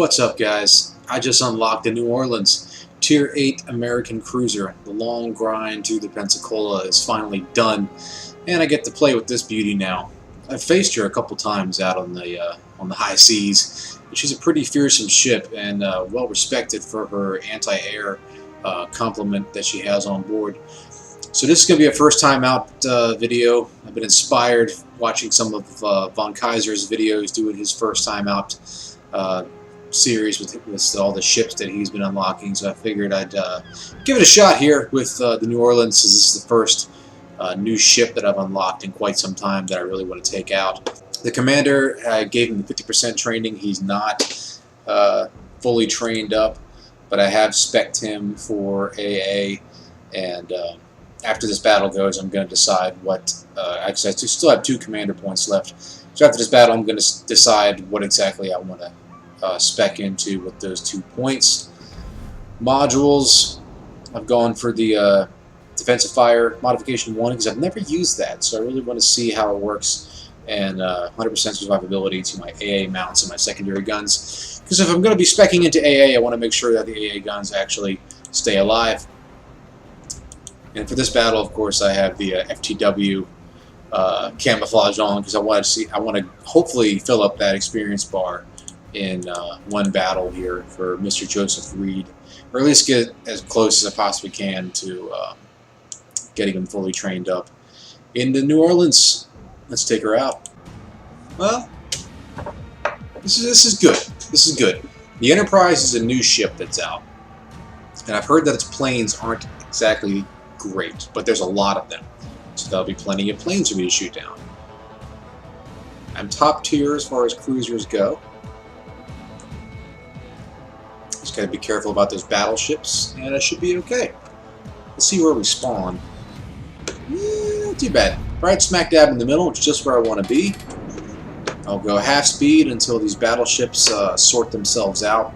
What's up, guys? I just unlocked the New Orleans Tier 8 American cruiser. The long grind to the Pensacola is finally done, and I get to play with this beauty now. I've faced her a couple times out on the high seas. She's a pretty fearsome ship and well respected for her anti-air complement that she has on board. So this is going to be a first time out video. I've been inspired watching some of Von Kaiser's videos doing his first time out series with all the ships that he's been unlocking, so I figured I'd give it a shot here with the New Orleans, as this is the first new ship that I've unlocked in quite some time that I really want to take out. The commander, I gave him the 50% training. He's not fully trained up, but I have spec'd him for AA, and after this battle goes, I'm going to decide what, actually I still have 2 commander points left, so after this battle I'm going to decide what exactly I want to spec into with those 2 points. Modules, I've gone for the defensive fire modification 1 because I've never used that, so I really want to see how it works, and 100% survivability to my AA mounts and my secondary guns, because if I'm going to be specking into AA, I want to make sure that the AA guns actually stay alive. And for this battle, of course, I have the FTW camouflage on because I want to hopefully fill up that experience bar in one battle here for Mr. Joseph Reed, or at least get as close as I possibly can to getting him fully trained up. In the New Orleans, let's take her out. Well, this is good. This is good. The Enterprise is a new ship that's out, and I've heard that its planes aren't exactly great, but there's a lot of them, so there'll be plenty of planes for me to shoot down. I'm top tier as far as cruisers go. Just gotta be careful about those battleships, and I should be okay. Let's see where we spawn. Not too bad. Right smack dab in the middle, it's just where I want to be. I'll go half speed until these battleships sort themselves out,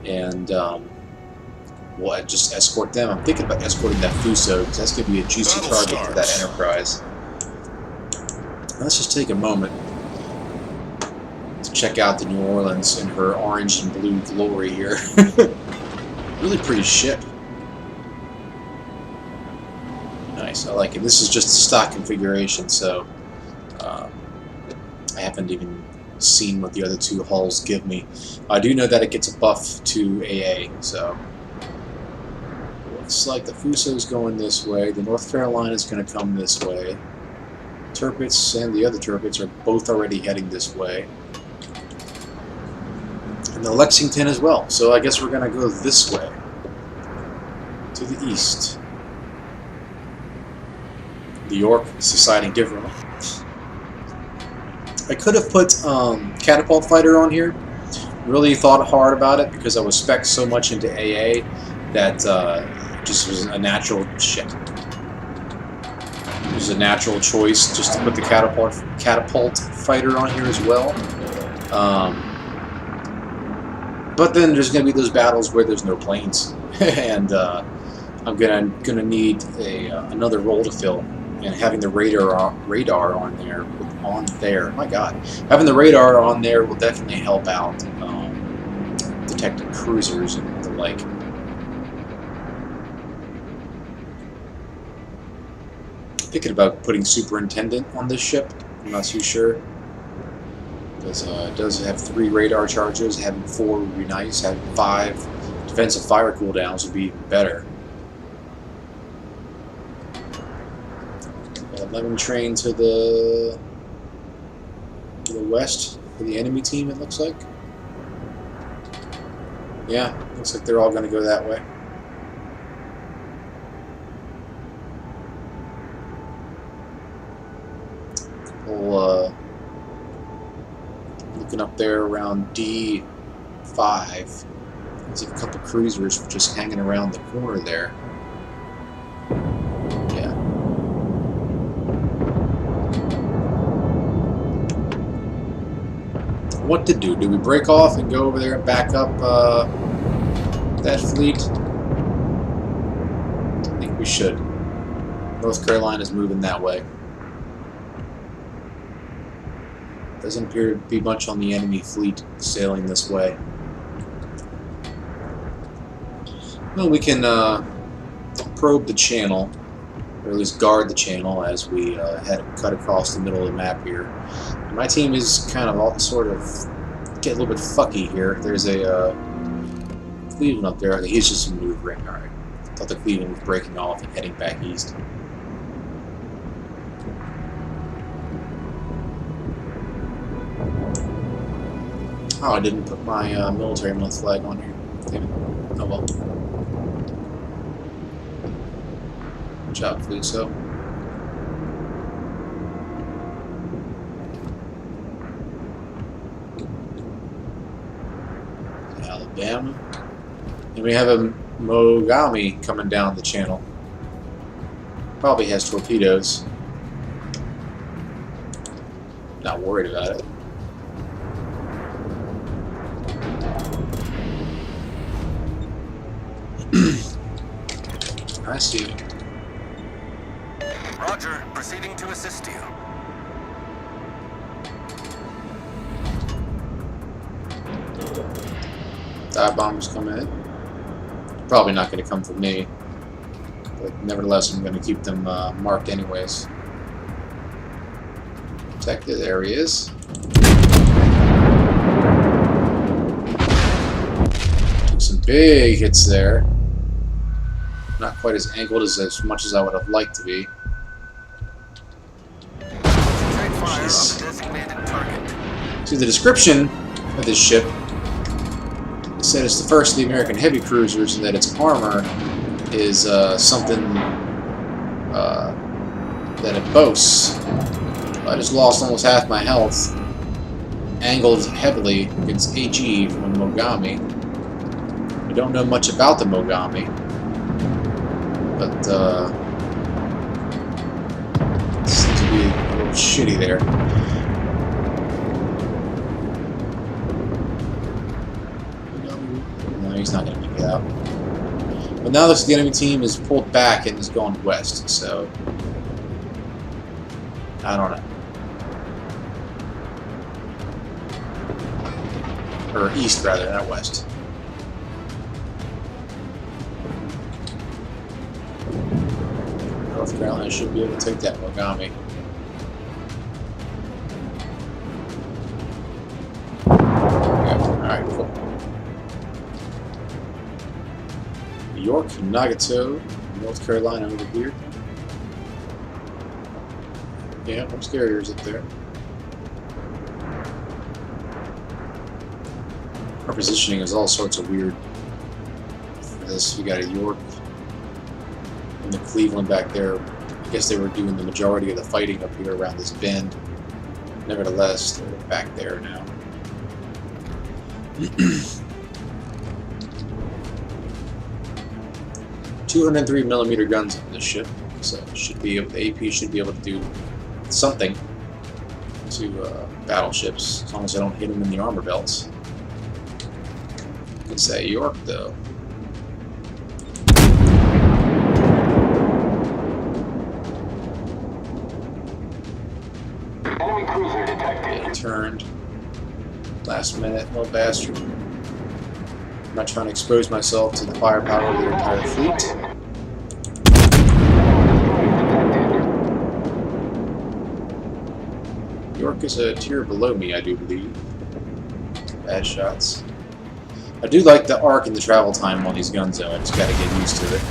and we'll just escort them. I'm thinking about escorting that Fuso, because that's going to be a juicy target for that Enterprise. Let's just take a moment to check out the New Orleans in her orange and blue glory here. Really pretty ship. Nice, I like it. This is just a stock configuration, so I haven't even seen what the other 2 hulls give me. I do know that it gets a buff to AA, so looks like the Fuso's going this way. The North Carolina's going to come this way. Tirpitz and the other Tirpitz are both already heading this way. And the Lexington as well. So I guess we're going to go this way, to the east. The York is deciding differently. I could have put Catapult Fighter on here. Really thought hard about it because I was spec'd so much into AA that just was a natural shit. It was a natural choice just to put the Catapult Fighter on here as well. But then there's going to be those battles where there's no planes, and I'm gonna need another role to fill. And having the radar on there, my God, having the radar on there will definitely help out detecting cruisers and the like. Thinking about putting Superintendent on this ship. I'm not too sure. Because it does have 3 radar charges. Having 4 would be nice. Having 5 defensive fire cooldowns would be even better. 11 train to the west for the enemy team, it looks like. Yeah, looks like they're all going to go that way. Looking up there around D5. There's a couple cruisers just hanging around the corner there. Yeah. What to do? Do we break off and go over there and back up that fleet? I think we should. North Carolina's moving that way. Doesn't appear to be much on the enemy fleet sailing this way. Well, we can probe the channel, or at least guard the channel as we cut across the middle of the map here. And my team is kind of all sort of get a little bit fucky here. There's a Cleveland up there. He's just maneuvering. All right. I thought the Cleveland was breaking off and heading back east. Oh, I didn't put my military month flag on here. Damn it. Oh well. Good job, Fluso. Alabama. And we have a Mogami coming down the channel. Probably has torpedoes. Not worried about it. I see you. Roger, proceeding to assist you. Dive bombers coming in. Probably not going to come from me, but nevertheless, I'm going to keep them marked anyways. Protected areas. Took some big hits there. Not quite as angled as much as I would have liked to be. See, the description of this ship, it said it's the first of the American heavy cruisers and that its armor is something that it boasts. I just lost almost half my health, angled heavily against AG from a Mogami. We don't know much about the Mogami, but it seems to be a little shitty there. No, he's not going to make it out. But now the enemy team is pulled back and is going west, so I don't know. Or east, rather, not west. North Carolina should be able to take that Mogami. Alright, cool. New York, Nagato, North Carolina over here. Yeah, there's carriers up there. Our positioning is all sorts of weird for this. We got a York and the Cleveland back there. I guess they were doing the majority of the fighting up here around this bend. Nevertheless, they're back there now. 203mm guns on this ship, so should be able, the AP should be able to do something to battleships, as long as I don't hit them in the armor belts. I could say York, though. Enemy cruiser detected. It turned. Last minute, little bastard. I'm not trying to expose myself to the firepower of their entire fleet. York is a tier below me, I do believe. Bad shots. I do like the arc and the travel time on these guns, though. I just gotta get used to it.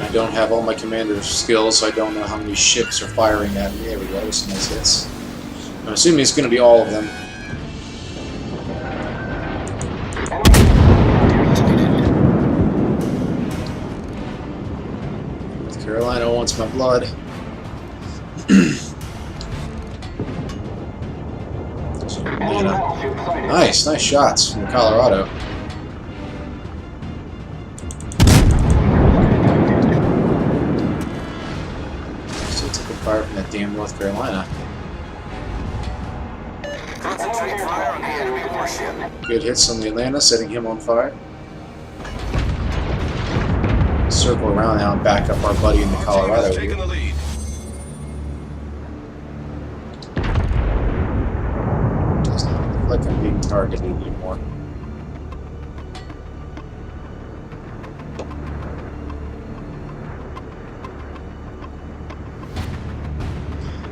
I don't have all my commander's skills, so I don't know how many ships are firing at me. There we go, some nice hits. I'm assuming it's going to be all of them. North Carolina wants my blood. Nice shots from Colorado. Fire from that damn North Carolina. Concentrate fire on the enemy warship. Good hits on the Atlanta, setting him on fire. Circle around now and back up our buddy in the Colorado here. like I'm being targeted anymore.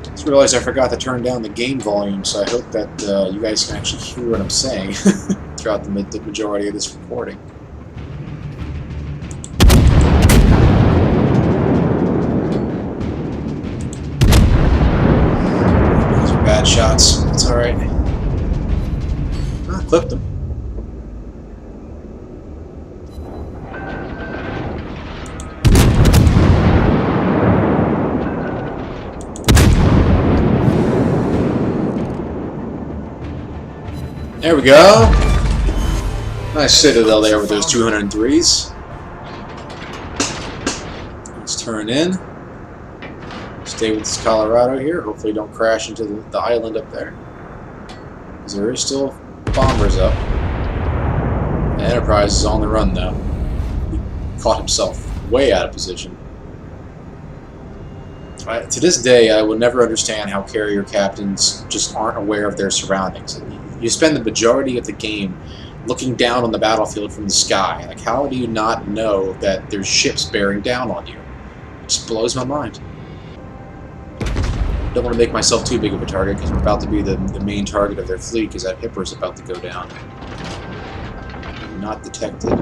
Just realized I forgot to turn down the game volume, so I hope that you guys can actually hear what I'm saying throughout the majority of this recording. Those are bad shots. It's alright. I clipped them. There we go. Nice citadel there with those 203s. Let's turn in. Stay with this Colorado here. Hopefully don't crash into the island up there. Because there is still bombers up. The Enterprise is on the run though. He caught himself way out of position. To this day, I will never understand how carrier captains just aren't aware of their surroundings. You spend the majority of the game looking down on the battlefield from the sky. Like, how do you not know that there's ships bearing down on you? It just blows my mind. Don't want to make myself too big of a target because I'm about to be the main target of their fleet because that Hipper is about to go down. Not detected.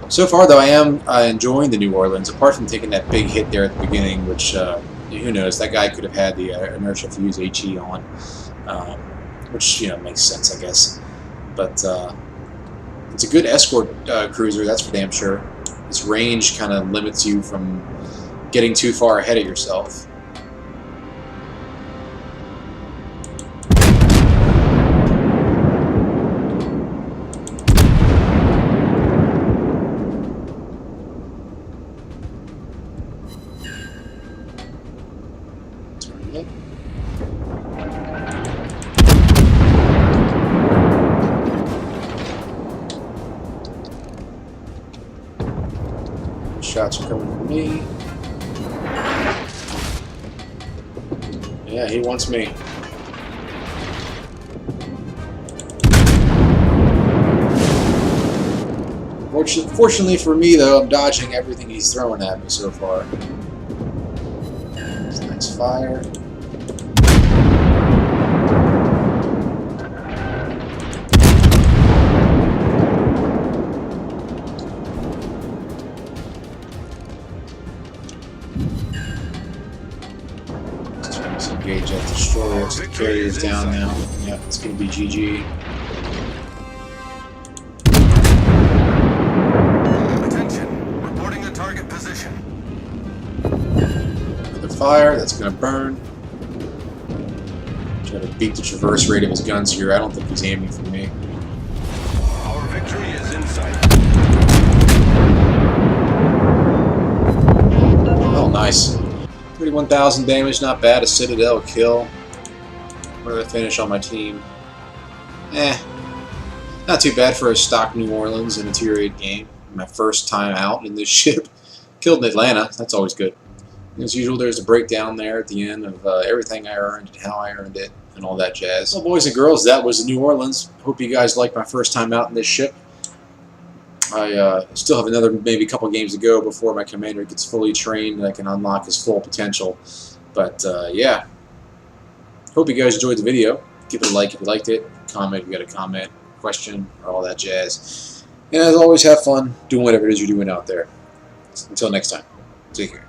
So far, though, I am enjoying the New Orleans, apart from taking that big hit there at the beginning, which, who knows, that guy could have had the inertia fuse HE on, which, you know, makes sense, I guess. But it's a good escort cruiser, that's for damn sure. Its range kind of limits you from getting too far ahead of yourself. Shots are coming from me. Yeah, he wants me. Fortunately for me, though, I'm dodging everything he's throwing at me so far. Nice fire. Engage that destroyer. The carrier's down now. Yep, it's going to be GG. Attention, reporting the target position. Another fire, that's going to burn. Try to beat the traverse rate of his guns here. I don't think he's aiming for me. Our victory is in sight. Oh, nice. 31,000 damage, not bad. A Citadel kill. Where did I finish on my team? Not too bad for a stock New Orleans in a Tier 8 game. My first time out in this ship. Killed in Atlanta, that's always good. And as usual, there's a breakdown there at the end of everything I earned and how I earned it and all that jazz. Well, boys and girls, that was New Orleans. Hope you guys liked my first time out in this ship. I still have another maybe couple games to go before my commander gets fully trained and I can unlock his full potential. But yeah, hope you guys enjoyed the video. Give it a like if you liked it. Comment if you got a comment, question, or all that jazz. And as always, have fun doing whatever it is you're doing out there. Until next time, take care.